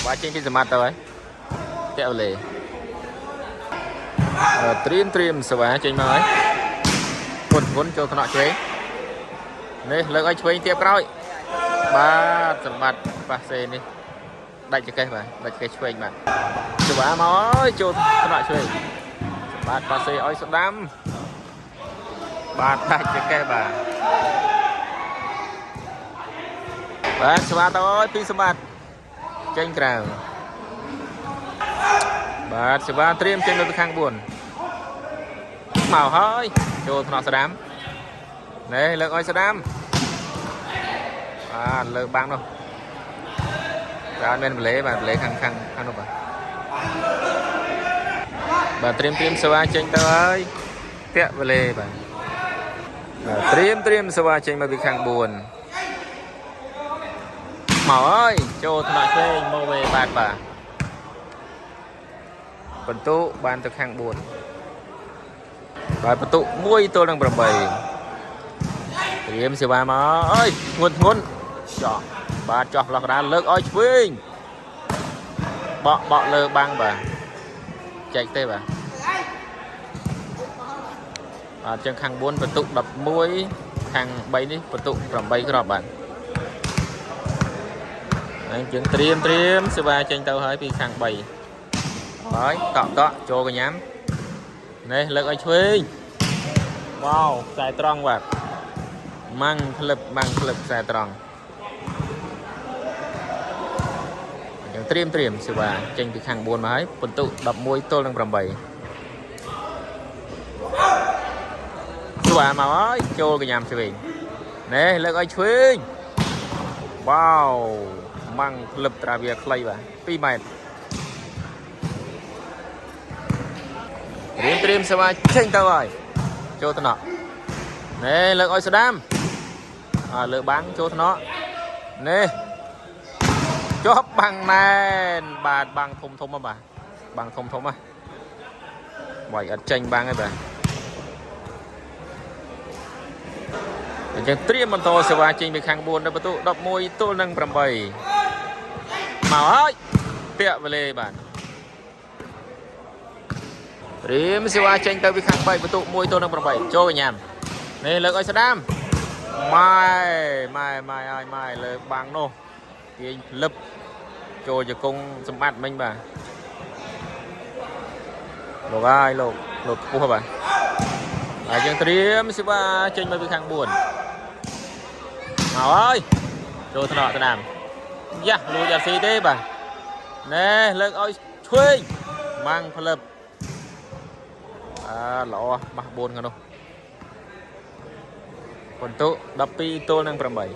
quá trình cái mặt rồi kẹo lề trim sờ vá trên mới cuốn cho thằng nọ chơi đây lợi anh chơi tiếp rồi ba sầm mặt ba xe đi đại cho cây mà đại cây chơi mà sờ vá máu cho thằng nọ chơi ba xe ơi sầm đam ba đại cho cây bà ba sờ vá thôi pi sầm mặt tranh cào bà sờ vá trim trên đôi khang buồn màu hơi cho thằng nọ đám này lợi ơi đám lợi băng đâu ra bên lấy khăn đâu bà trim sơ ba trên tao ơi tẹo về lề bà trim sơ ba trên mà bị khăn buồn màu ơi cho thằng nọ chơi mua về bạt bà phần tụ bàn từ khăn buồn bài phần tụ muối tôi đang bầm bầy thì em sẽ ba mà ơi nguồn chọn ba chọn lọt ra lợt ơi swing bọ lơ băng bà chạy tê bà chân khang buôn phần tụ đập muối khang bay đi phần tụ làm bay cái đọt bạn anh chứng trim sẽ ba trên tàu hơi bị khang bay đấy cọ cho cái nhám này lợt ơi swing wow dài tròn bạn mang clip xe tròn trim sự bà tranh từ hàng buồn mà ấy phần tụ đập môi tôi đang làm bầy sự bà mà ấy cho cái nhàm sự bình nè lợi ơi chuyên wow mang clip ra việc play bà pi mệt trim sự bà tranh tao rồi cho tao nọ nè lợi ơi sao đam lựa bán cho nó nè chóp bằng này bà bằng thùng mà bà bằng thùng à bảy ở tranh băng ấy bà chẳng trim mình to sẽ vào trình bị khang buồn đâu tụ đập môi tôi nâng cầm bầy màu ơi tiệm về lề bạn trim sẽ vào tranh tới bị khang bầy tụ môi tôi nâng cầm bầy cho cái nhàm nè lợi ơi Saddam mai lời bằng nô cái lập cho công sầm mặt mình bà lột ai lột cua bà chân trim sẽ ba trên mấy khang buồn nào ơi cho thằng nọ thằng làm dạ lùi ra xí thế bà nè lợi ơi thuê mang phân lập lọ mặt buồn không đâu phần tụ đập pi tôi đang làm bậy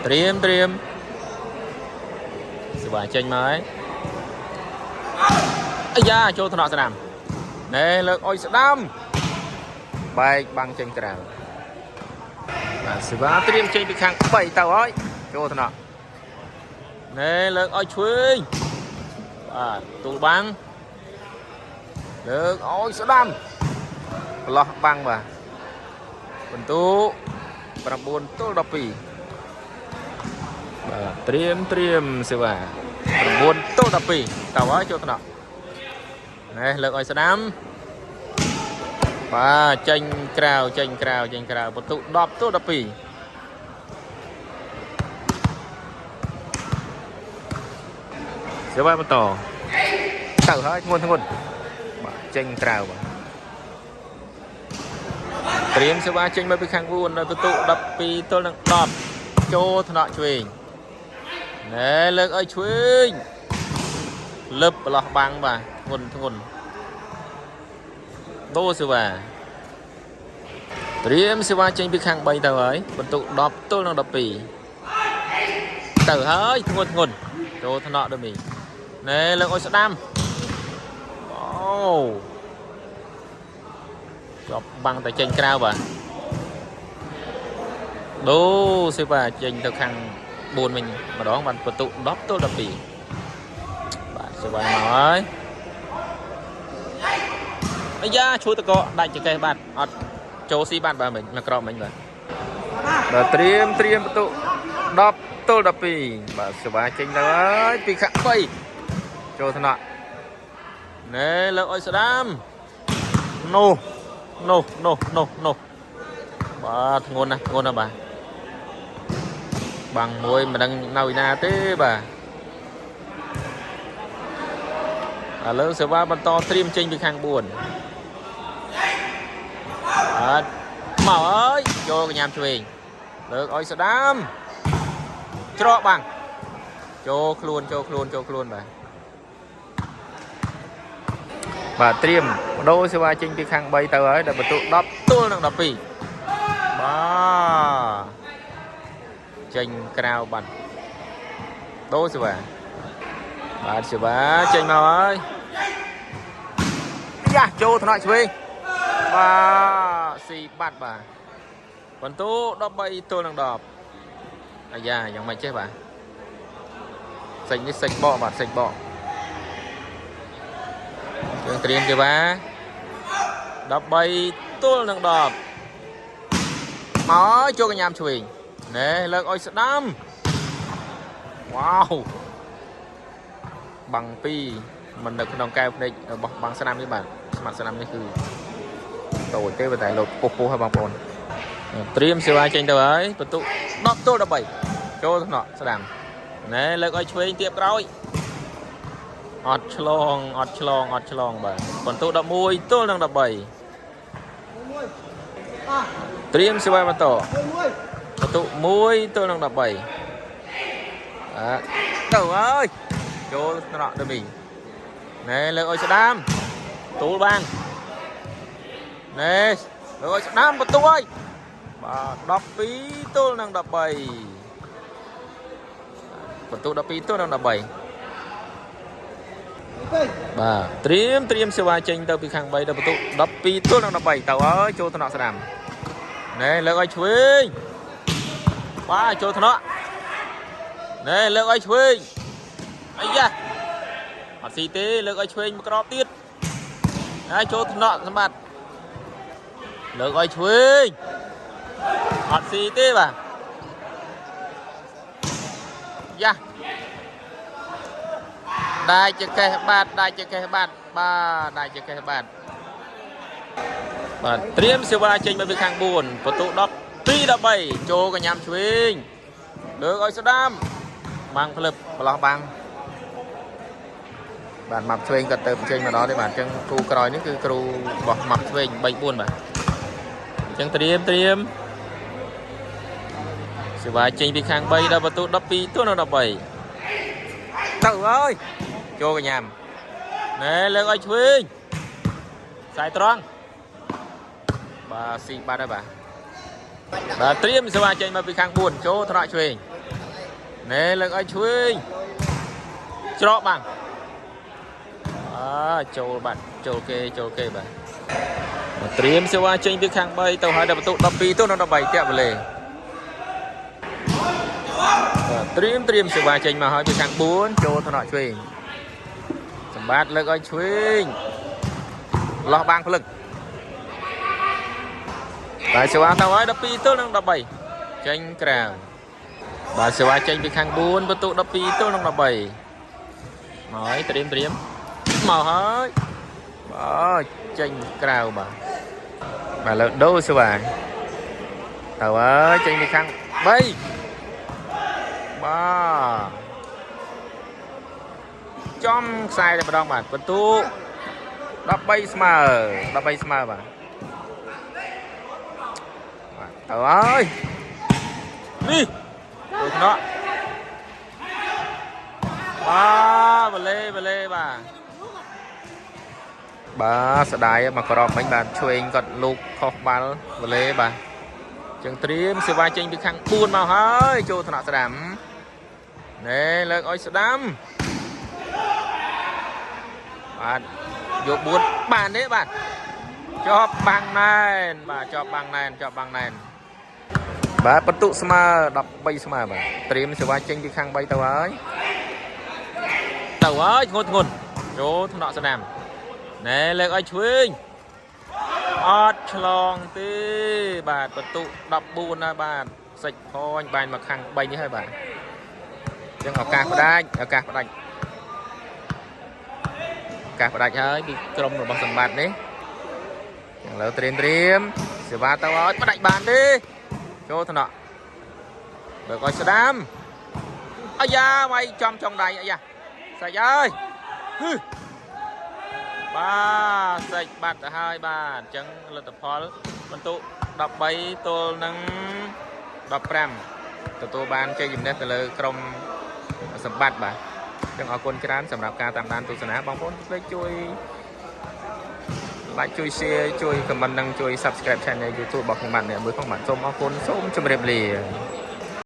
trim sự bài tranh mới ấy da cho thằng nọ sẽ làm nè lực ôi sẽ đâm bay bằng tranh trào sự bài trim tranh bị khang 7 tàu ấy cho thằng nọ nè lực ôi chuyên tụ băng lực ôi sẽ đâm lọt băng mà phần tụ và buồn tôi đập pì trim sự bà buồn tôi đập pì tàu ấy cho tao này lực ơi Saddam và tranh crowd phần tụ đập tôi đập pì sẽ bay một tổ tàu hết nguồn tranh crowd trim sẽ ba tranh mới bị khang buồn rồi tụ đập pi tôi đang đập cho thằng nọ truyền nè lực ơi truyền lập lọt băng bà nguồn tô sư bà trim sẽ ba tranh bị khang bay tàu ấy phần tụ đập tôi đang đập pi tàu hơi nguồn cho thằng nọ được mình nè lực ơi Saddam chọc băng tại trên cao bà đố sư bà trên thực hành buồn mình mà đó bạn vật tụ đắp tôi đập bỉ bạn sư bà nào ấy ấy da chú ta có đại chỉ cây bạn cho si bạn bà mình là cọ mình vậy trim vật tụ 10 ទល់ 12 បាទសេវាចេញទៅហើយពីខាង3ចូលថ្នាក់ណែលើកឲ្យស្ដាមនោះបាទធ្ងន់ណាស់បាទបាំងមួយមិនដឹងនៅឯណាទេបាទឥឡូវសេវាបន្តត្រៀមចេញពីខាង4បាទមកអើយចូលកញ្ញាមឆ្វេងលើកឲ្យស្ដាមច្រកបាំងចូលខ្លួនបាទត្រៀមបដូរសេវាចេញពីខាង3ទៅហើយដល់បន្ទុក10ទល់នឹង12បាទចេញក្រៅបាត់ដូរសេវាបាទសេវាចេញមកហើយយ៉ាចូលថ្នាក់ឆ្វេងបាទស៊ីបាត់បាទបន្ទុក13ទល់នឹង10អាយ៉ាយ៉ាងម៉េចចេះបាទសេចនេះសេចបកបាទសេចបកយើងត្រៀមទេបាទ13ទល់នឹង10មកចូលកញ្ញាមឆ្វេងណែលើកឲ្យស្ដាំវ៉ាវបាំង2មិននៅក្នុងកែវភ្នែករបស់បាំងស្នាមនេះបាទស្មាត់ស្នាមនេះគឺតូចទេតែលោកពុះហើយបងប្អូនត្រៀមសេវាចេញទៅហើយបន្ទុក10ទល់13ចូលថ្នាក់ស្ដាំណែលើកឲ្យឆ្វេងទៀបក្រោយអត់ឆ្លងបាទបន្ទុក11ទល់នឹង13ត្រៀមសេវាបន្តបន្ទុក1ទល់នឹង13ទៅហើយចូលថ្នាក់ដមីណែលើកឲ្យស្ដាមទូលបាំងណែលើកឲ្យស្ដាមបន្ទុកហើយបាទ12ទល់នឹង13បន្ទុក12ទល់នឹង13បាទត្រៀមសេវាចេញទៅពីខាង3ដល់បន្ទុក12ទល់នឹង13ទៅហើយចូលថ្នាក់ស្ដាំណែលើកឲ្យឆ្វេងបាទចូលថ្នាក់ណែលើកឲ្យឆ្វេងអាយ៉ាអត់ស៊ីទេលើកឲ្យឆ្វេងមួយក្របទៀតហើយចូលថ្នាក់សម្បត្តិលើកឲ្យឆ្វេងអត់ស៊ីទេបាទយ៉ាដាច់ចកេះបាត់បាទត្រៀមសេវាចេញមកពីខាង4បន្ទុក12 13ចូលកញ្ញាមឆ្វេងលើកឲ្យស្ដាមបាំងផ្លឹបប្រឡោះបាំងបាទម៉ាប់ឆ្វេងក៏ទៅចេញមកដល់ទេបាទអញ្ចឹងគ្រូក្រោយនេះគឺគ្រូរបស់ម៉ាប់ឆ្វេង3 4បាទអញ្ចឹងត្រៀមសេវាចេញពីខាង3ដល់បន្ទុក12ទល់នឹង13ទៅហើយចូលកញ្ញាមណែលើកឲ្យឆ្វេងខ្សែត្រង់បាទស៊ីបាត់ហើយបាទត្រៀមសេវាចេញមកពីខាង4ចូលថ្នាក់ឆ្វេងណែលើកឲ្យឆ្វេងច្រកបាំងចូលបាត់ចូលគេបាទត្រៀមសេវាចេញពីខាង3ទៅហើយដល់បន្ទុក12ទល់នឹង13តាក់វលេត្រៀមសេវាចេញមកហើយពីខាង4ចូលថ្នាក់ឆ្វេងសម្បត្តិលើកឲ្យឆ្វេងលោះបាំងផ្លឹកបាទសេវាទៅហើយ12ទល់នឹង13ចេញក្រៅបាទសេវាចេញពីខាង4បន្ទុក12ទល់នឹង13មកហើយត្រៀមមកហើយបាទចេញក្រៅបាទលើដូរសេវាទៅហើយចេញពីខាង3បាទចំខ្សែតែម្ដងបាទបន្ទុក13ស្មើបាទទៅហើយនេះចូលថ្នាក់បាទវលេបាទស្ដាយមកក្របមិញបាទឆ្វេងគាត់លោកខុសបាល់វលេបាទចឹងត្រៀមសេវាចេញពីខាង4មកហើយចូលថ្នាក់ស្ដាំណែលើកឲ្យស្ដាំបាទយក4បានទេបាទជាប់បាំងណែនបាទបន្ទុកស្មើ13ស្មើបាទត្រៀមសេវាចេញពីខាង3ទៅហើយធ្ងន់ចូលថ្នាក់ស្ដាំណែលើកឲ្យឆ្វេងអត់ឆ្លងទេបាទបន្ទុក14ណាបាទ សាច់ផនបាយមកខាង3នេះហើយបាទចឹងឱកាសផ្ដាច់ឱកាសផ្ដាច់ហើយពីក្រុមរបស់សម្បត្តិនេះឥឡូវត្រៀមសេវាទៅឲ្យផ្ដាច់បានទេចូលថ្នាក់បើកឲ្យស្ដាមអាយ៉ាវាយចំចុងដៃអាយ៉ាសាច់អើយបាទសាច់បាត់ទៅហើយបាទអញ្ចឹងលទ្ធផលបន្ទុ13ទល់នឹង15ទទួលបានជ័យជំនះទៅលើក្រុមសម្បត្តិបាទអញ្ចឹងអរគុណច្រើនសម្រាប់ការតាមដានទស្សនាបងប្អូនជួយ like ជួយ share ជួយ comment និងជួយ subscribe channel YouTube របស់ខ្ញុំបាទអ្នកមើលផងបាទសូមអរគុណសូមជម្រាបលា